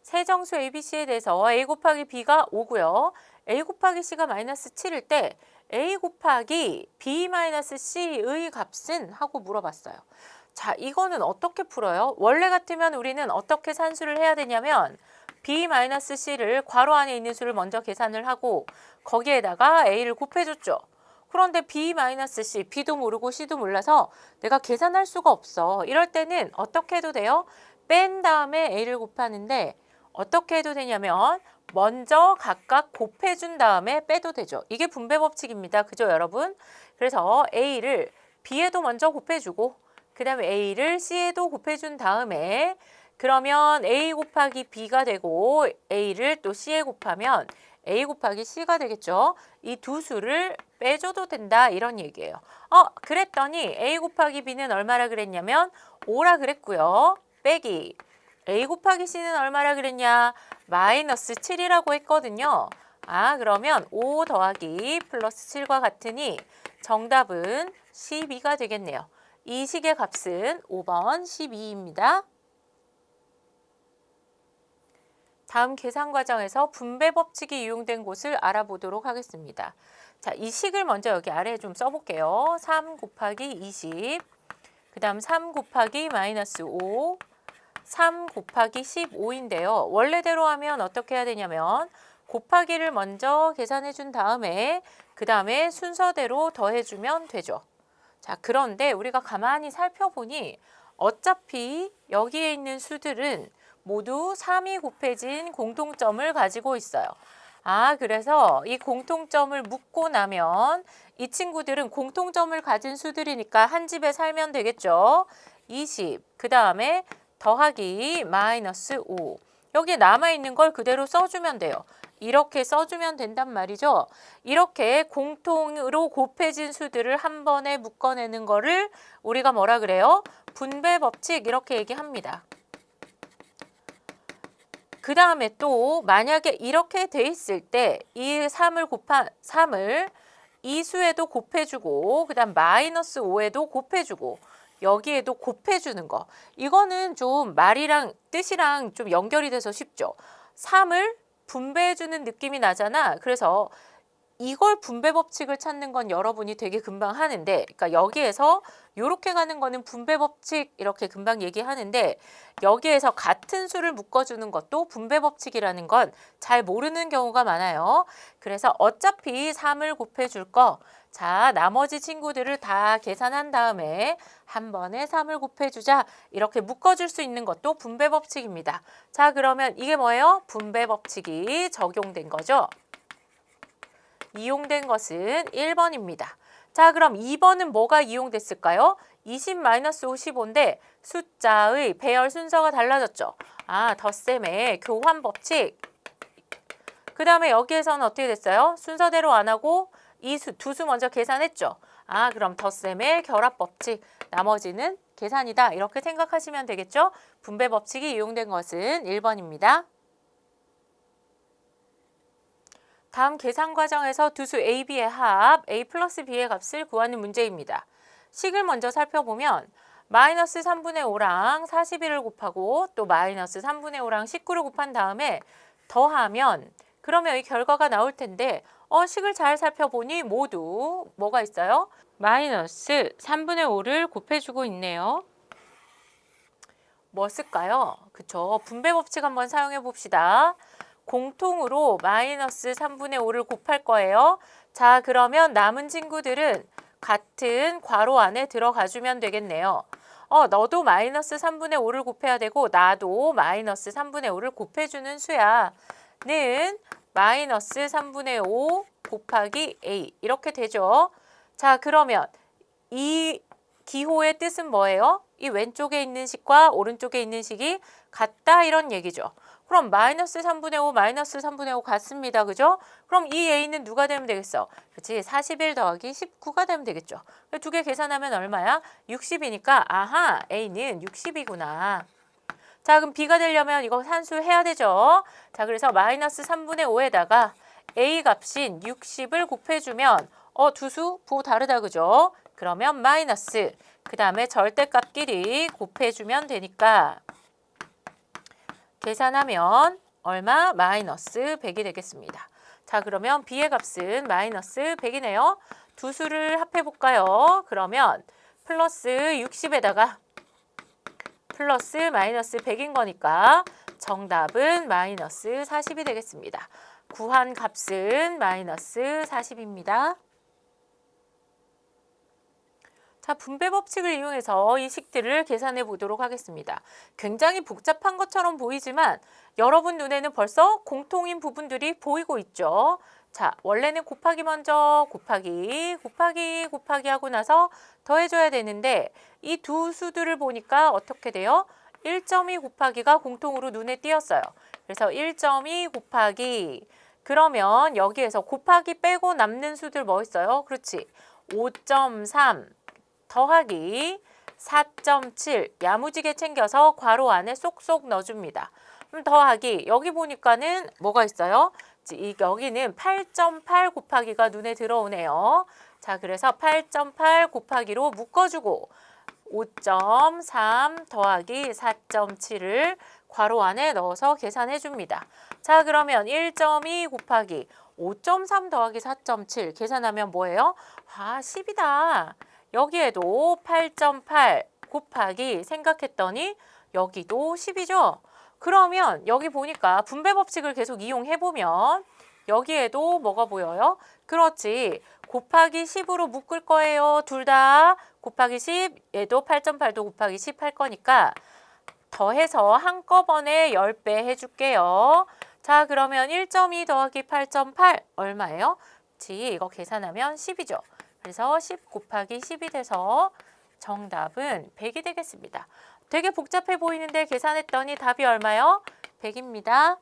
세 정수 ABC에 대해서 A 곱하기 B가 5고요. A 곱하기 C가 마이너스 7일 때 A 곱하기 B 마이너스 C의 값은? 하고 물어봤어요. 자, 이거는 어떻게 풀어요? 원래 같으면 우리는 어떻게 산수를 해야 되냐면 B 마이너스 C를 괄호 안에 있는 수를 먼저 계산을 하고 거기에다가 A를 곱해줬죠. 그런데 B 마이너스 C, B도 모르고 C도 몰라서 내가 계산할 수가 없어. 이럴 때는 어떻게 해도 돼요? 뺀 다음에 A를 곱하는데 어떻게 해도 되냐면 먼저 각각 곱해준 다음에 빼도 되죠. 이게 분배 법칙입니다. 그죠, 여러분? 그래서 A를 B에도 먼저 곱해주고 그 다음에 A를 C에도 곱해준 다음에 그러면 A 곱하기 B가 되고 A를 또 C에 곱하면 A 곱하기 C가 되겠죠. 이 두 수를 빼줘도 된다 이런 얘기예요. 그랬더니 A 곱하기 B는 얼마라 그랬냐면 5라 그랬고요. 빼기 A 곱하기 C는 얼마라 그랬냐? 마이너스 7이라고 했거든요. 그러면 5 더하기 플러스 7과 같으니 정답은 12가 되겠네요. 이 식의 값은 5번 12입니다. 다음 계산 과정에서 분배 법칙이 이용된 곳을 알아보도록 하겠습니다. 자, 이 식을 먼저 여기 아래에 좀 써볼게요. 3 곱하기 20, 그 다음 3 곱하기 마이너스 5, 3 곱하기 15인데요. 원래대로 하면 어떻게 해야 되냐면 곱하기를 먼저 계산해 준 다음에 그 다음에 순서대로 더해주면 되죠. 자, 그런데 우리가 가만히 살펴보니 어차피 여기에 있는 수들은 모두 3이 곱해진 공통점을 가지고 있어요. 그래서 이 공통점을 묶고 나면 이 친구들은 공통점을 가진 수들이니까 한 집에 살면 되겠죠. 20, 그 다음에 더하기 마이너스 5. 여기 남아있는 걸 그대로 써주면 돼요. 이렇게 써주면 된단 말이죠. 이렇게 공통으로 곱해진 수들을 한 번에 묶어내는 거를 우리가 뭐라 그래요? 분배 법칙 이렇게 얘기합니다. 그 다음에 또 만약에 이렇게 돼 있을 때 이 3을 이 수에도 곱해주고 그 다음 마이너스 5에도 곱해주고 여기에도 곱해주는 거. 이거는 좀 말이랑 뜻이랑 좀 연결이 돼서 쉽죠. 3을 분배해주는 느낌이 나잖아. 그래서 이걸 분배 법칙을 찾는 건 여러분이 되게 금방 하는데, 그러니까 여기에서 이렇게 가는 거는 분배 법칙 이렇게 금방 얘기하는데 여기에서 같은 수를 묶어주는 것도 분배 법칙이라는 건 잘 모르는 경우가 많아요. 그래서 어차피 3을 곱해줄 거, 자, 나머지 친구들을 다 계산한 다음에 한 번에 3을 곱해주자 이렇게 묶어줄 수 있는 것도 분배 법칙입니다. 자, 그러면 이게 뭐예요? 분배 법칙이 적용된 거죠. 이용된 것은 1번입니다. 자, 그럼 2번은 뭐가 이용됐을까요? 20-55인데 숫자의 배열 순서가 달라졌죠. 덧셈의 교환 법칙. 그 다음에 여기에서는 어떻게 됐어요? 순서대로 안 하고 이 두 수 먼저 계산했죠. 그럼 덧셈의 결합 법칙. 나머지는 계산이다. 이렇게 생각하시면 되겠죠? 분배 법칙이 이용된 것은 1번입니다. 다음 계산 과정에서 두수 A, B의 합, A 플러스 B의 값을 구하는 문제입니다. 식을 먼저 살펴보면 마이너스 3분의 5랑 41을 곱하고 또 마이너스 3분의 5랑 19를 곱한 다음에 더하면 그러면 이 결과가 나올 텐데 식을 잘 살펴보니 모두 뭐가 있어요? 마이너스 3분의 5를 곱해주고 있네요. 뭐 쓸까요? 그쵸. 분배 법칙 한번 사용해 봅시다. 공통으로 마이너스 3분의 5를 곱할 거예요. 자, 그러면 남은 친구들은 같은 괄호 안에 들어가 주면 되겠네요. 너도 마이너스 3분의 5를 곱해야 되고 나도 마이너스 3분의 5를 곱해주는 수야. 는 마이너스 3분의 5 곱하기 A 이렇게 되죠. 자, 그러면 이 기호의 뜻은 뭐예요? 이 왼쪽에 있는 식과 오른쪽에 있는 식이 같다 이런 얘기죠. 그럼 마이너스 3분의 5, 마이너스 3분의 5 같습니다. 그죠? 그럼 이 A는 누가 되면 되겠어? 그치? 41 더하기 19가 되면 되겠죠. 두 개 계산하면 얼마야? 60이니까 A는 60이구나. 자, 그럼 B가 되려면 이거 산수해야 되죠. 자, 그래서 마이너스 3분의 5에다가 A 값인 60을 곱해주면 두 수 부호 다르다 그죠? 그러면 마이너스 그 다음에 절대값끼리 곱해주면 되니까 계산하면 얼마? 마이너스 100이 되겠습니다. 자, 그러면 B의 값은 마이너스 100이네요. 두 수를 합해볼까요? 그러면 플러스 60에다가 플러스 마이너스 100인 거니까 정답은 마이너스 40이 되겠습니다. 구한 값은 마이너스 40입니다. 자, 분배 법칙을 이용해서 이 식들을 계산해 보도록 하겠습니다. 굉장히 복잡한 것처럼 보이지만 여러분 눈에는 벌써 공통인 부분들이 보이고 있죠. 자, 원래는 곱하기 먼저 곱하기 하고 나서 더해줘야 되는데 이 두 수들을 보니까 어떻게 돼요? 1.2 곱하기가 공통으로 눈에 띄었어요. 그래서 1.2 곱하기 그러면 여기에서 곱하기 빼고 남는 수들 뭐 있어요? 그렇지. 5.3 더하기 4.7 야무지게 챙겨서 괄호 안에 쏙쏙 넣어줍니다. 그럼 더하기 여기 보니까는 뭐가 있어요? 여기는 8.8 곱하기가 눈에 들어오네요. 자, 그래서 8.8 곱하기로 묶어주고 5.3 더하기 4.7을 괄호 안에 넣어서 계산해 줍니다. 자, 그러면 1.2 곱하기 5.3 더하기 4.7 계산하면 뭐예요? 10이다. 여기에도 8.8 곱하기 생각했더니 여기도 10이죠. 그러면 여기 보니까 분배 법칙을 계속 이용해보면 여기에도 뭐가 보여요? 그렇지. 곱하기 10으로 묶을 거예요. 둘 다 곱하기 10, 얘도 8.8도 곱하기 10 할 거니까 더해서 한꺼번에 10배 해줄게요. 자, 그러면 1.2 더하기 8.8 얼마예요? 이거 계산하면 10이죠. 그래서 10 곱하기 10이 돼서 정답은 100이 되겠습니다. 되게 복잡해 보이는데 계산했더니 답이 얼마요? 100입니다.